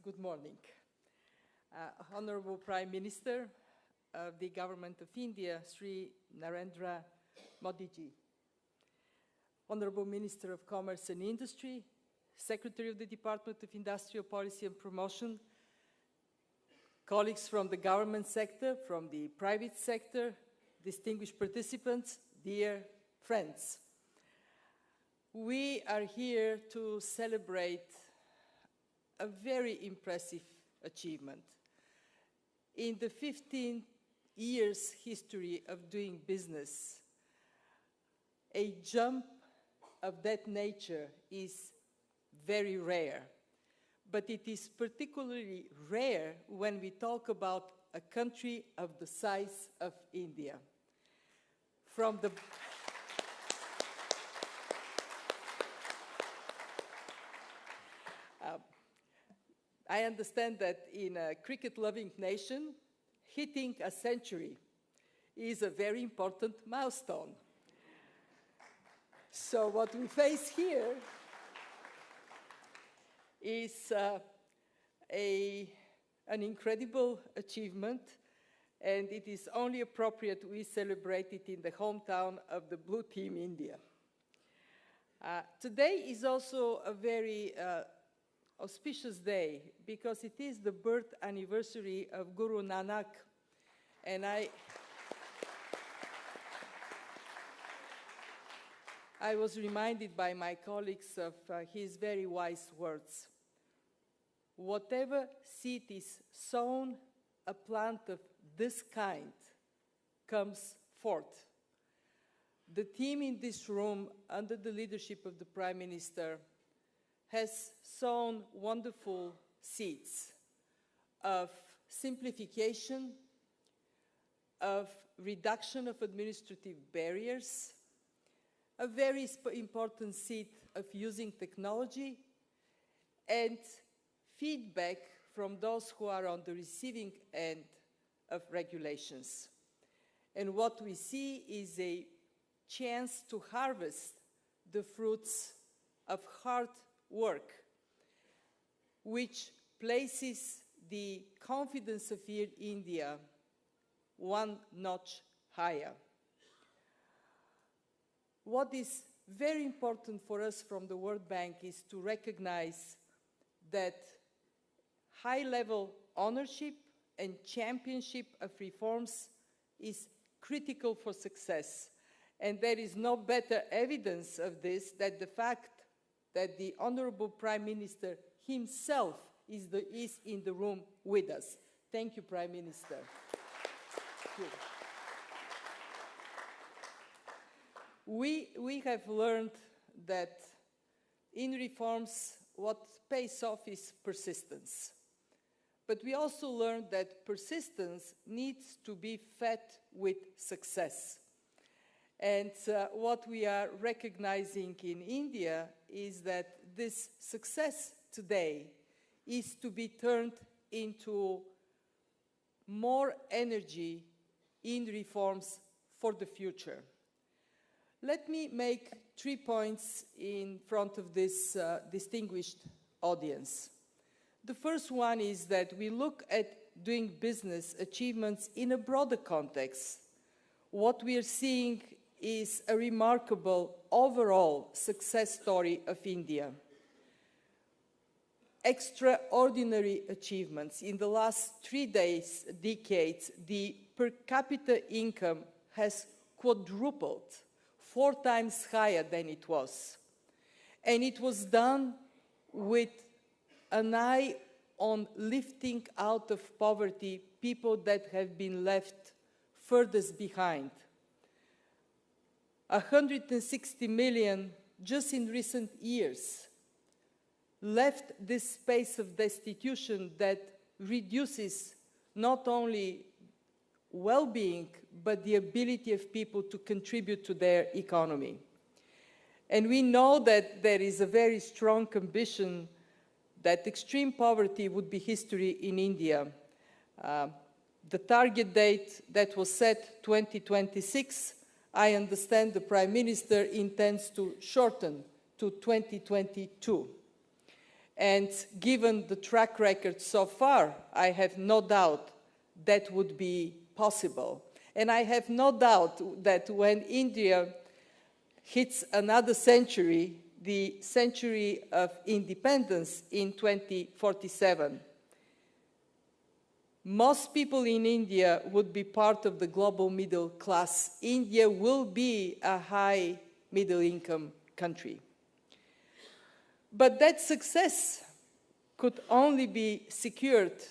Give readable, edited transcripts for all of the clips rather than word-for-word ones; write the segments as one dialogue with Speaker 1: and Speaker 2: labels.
Speaker 1: good morning. Honorable Prime Minister of the Government of India, Sri Narendra Modi ji. Honorable Minister of Commerce and Industry, Secretary of the Department of Industrial Policy and Promotion, colleagues from the government sector, from the private sector, distinguished participants, dear friends. We are here to celebrate a very impressive achievement. In the 15 years history of doing business, a jump of that nature is very rare. But it is particularly rare when we talk about a country of the size of India. From the I understand that in a cricket-loving nation, hitting a century is a very important milestone. So what we face here is an incredible achievement, and it is only appropriate we celebrate it in the hometown of the Blue Team India. Today is also a very auspicious day because it is the birth anniversary of Guru Nanak, and I was reminded by my colleagues of his very wise words. Whatever seed is sown, a plant of this kind comes forth. The team in this room, under the leadership of the Prime Minister, has sown wonderful seeds of simplification, of reduction of administrative barriers, a very important seed of using technology, and feedback from those who are on the receiving end of regulations. And what we see is a chance to harvest the fruits of hard work, which places the confidence of India one notch higher. What is very important for us from the World Bank is to recognize that high-level ownership and championship of reforms is critical for success. And there is no better evidence of this than the fact that the Honorable Prime Minister himself is in the room with us. Thank you, Prime Minister. Thank you. We have learned that in reforms, what pays off is persistence. But we also learned that persistence needs to be fed with success. And what we are recognizing in India is that this success today is to be turned into more energy in reforms for the future. Let me make 3 points in front of this distinguished audience. The first one is that we look at doing business achievements in a broader context. What we are seeing is a remarkable overall success story of India. Extraordinary achievements. In the last 3 decades, the per capita income has quadrupled, 4 times higher than it was. And it was done with an eye on lifting out of poverty people that have been left furthest behind. 160 million just in recent years left this space of destitution that reduces not only well-being, but the ability of people to contribute to their economy. And we know that there is a very strong ambition that extreme poverty would be history in India. The target date that was set, 2026, I understand the Prime Minister intends to shorten to 2022. And given the track record so far, I have no doubt that would be possible. And I have no doubt that when India hits another century, the century of independence in 2047, most people in India would be part of the global middle class. India will be a high middle income country. But that success could only be secured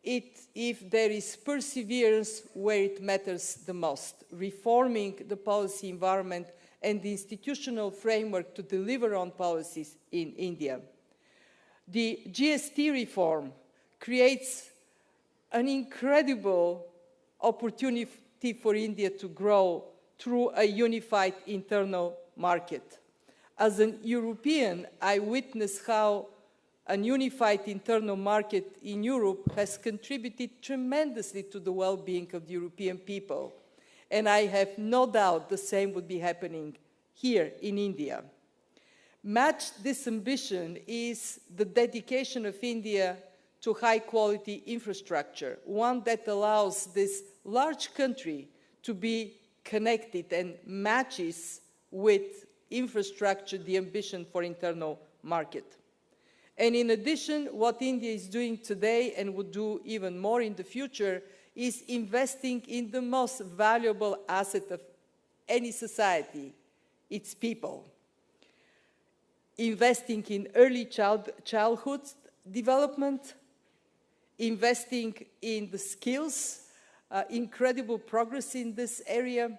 Speaker 1: if there is perseverance where it matters the most, reforming the policy environment and the institutional framework to deliver on policies in India. The GST reform creates an incredible opportunity for India to grow through a unified internal market. As an European, I witnessed how a unified internal market in Europe has contributed tremendously to the well-being of the European people. And I have no doubt the same would be happening here in India. Match this ambition is the dedication of India to high-quality infrastructure, one that allows this large country to be connected and matches with infrastructure the ambition for internal market. And in addition, what India is doing today and would do even more in the future is investing in the most valuable asset of any society, its people. Investing in early childhood development, investing in the skills, incredible progress in this area,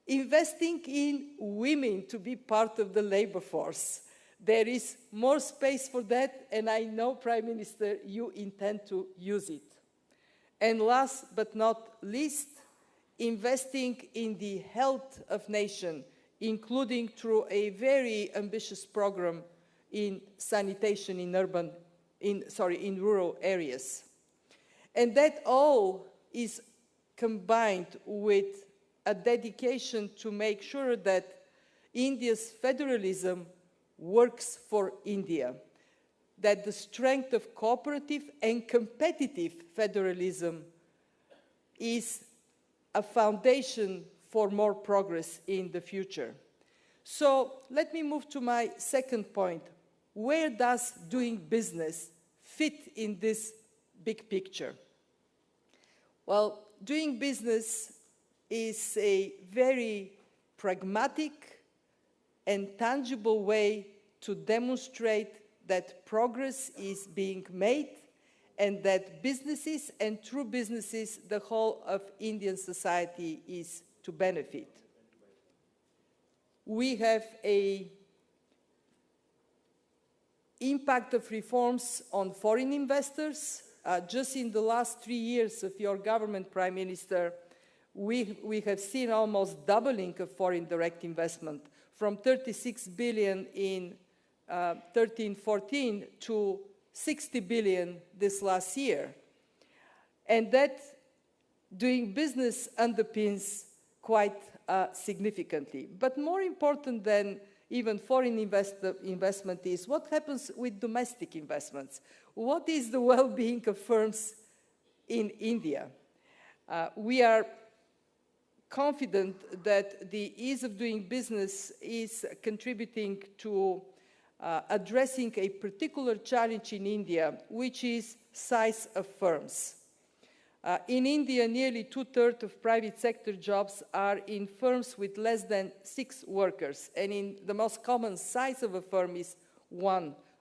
Speaker 1: investing in women to be part of the labor force. There is more space for that, and I know, Prime Minister, you intend to use it. And last but not least, investing in the health of nation, including through a very ambitious program in sanitation in rural areas. And that all is combined with a dedication to make sure that India's federalism works for India, that the strength of cooperative and competitive federalism is a foundation for more progress in the future. So let me move to my second point. Where does doing business fit in this big picture? Well, doing business is a very pragmatic and tangible way to demonstrate that progress is being made and that businesses and through businesses the whole of Indian society is to benefit. We have an impact of reforms on foreign investors. Just in the last 3 years of your government, Prime Minister, we have seen almost doubling of foreign direct investment from 36 billion in 13-14 to 60 billion this last year. And that doing business underpins quite significantly. But more important than even foreign investment is what happens with domestic investments. What is the well-being of firms in India? We are confident that the ease of doing business is contributing to addressing a particular challenge in India, which is size of firms. In India, nearly 2/3 of private sector jobs are in firms with less than 6 workers, and in the most common size of a firm is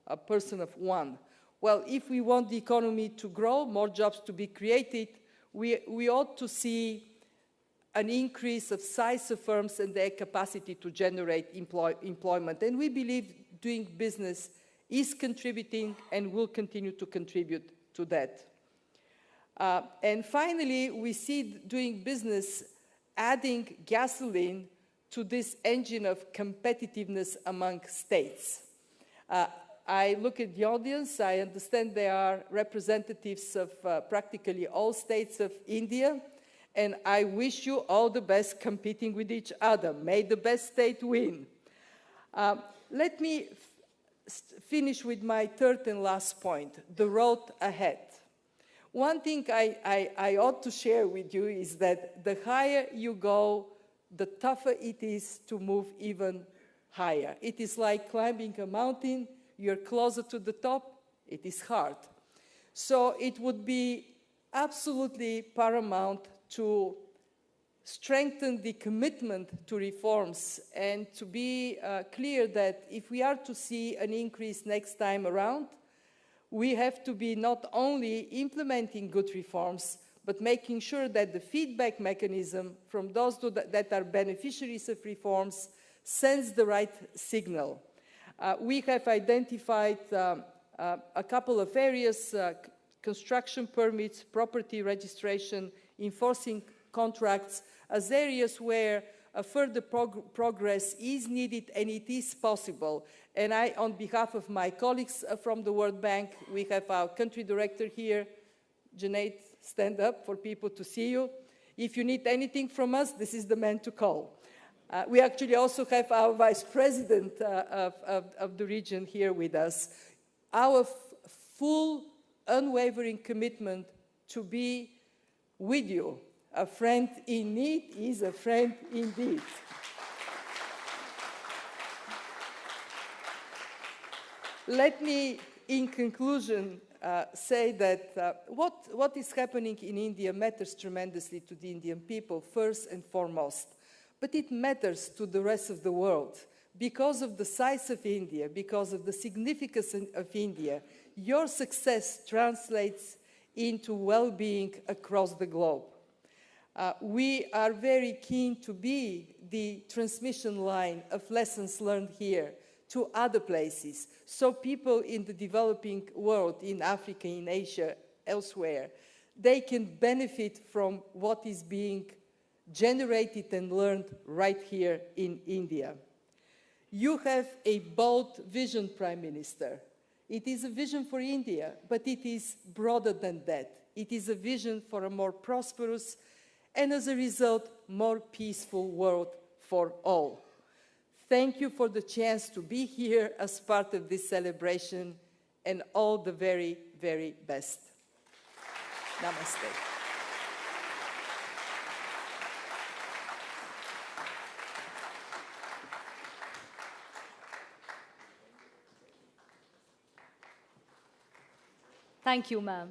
Speaker 1: a person of 1. Well, if we want the economy to grow, more jobs to be created, we ought to see an increase of size of firms and their capacity to generate employment. And we believe doing business is contributing and will continue to contribute to that. And finally, we see doing business adding gasoline to this engine of competitiveness among states. I look at the audience. I understand there are representatives of practically all states of India, and I wish you all the best competing with each other. May the best state win. Let me finish with my third and last point, the road ahead. One thing I ought to share with you is that the higher you go, the tougher it is to move even higher. It is like climbing a mountain. You're closer to the top, it is hard. So it would be absolutely paramount to strengthen the commitment to reforms and to be clear that if we are to see an increase next time around, we have to be not only implementing good reforms, but making sure that the feedback mechanism from those that are beneficiaries of reforms sends the right signal. We have identified a couple of areas, construction permits, property registration, enforcing contracts, as areas where further progress is needed and it is possible. And I, on behalf of my colleagues from the World Bank, we have our country director here. Junaid, stand up for people to see you. If you need anything from us, this is the man to call. We actually also have our vice president of the region here with us. Our full, unwavering commitment to be with you. A friend in need is a friend indeed. Let me, in conclusion, say that what is happening in India matters tremendously to the Indian people, first and foremost. But it matters to the rest of the world. Because of the size of India, because of the significance of India, your success translates into well-being across the globe. We are very keen to be the transmission line of lessons learned here to other places, so people in the developing world, in Africa, in Asia, elsewhere, they can benefit from what is being generated and learned right here in India. You have a bold vision, Prime Minister. It is a vision for India, but it is broader than that. It is a vision for a more prosperous and, as a result, more peaceful world for all. Thank you for the chance to be here as part of this celebration, and all the very, very best. Namaste.
Speaker 2: Thank you, ma'am.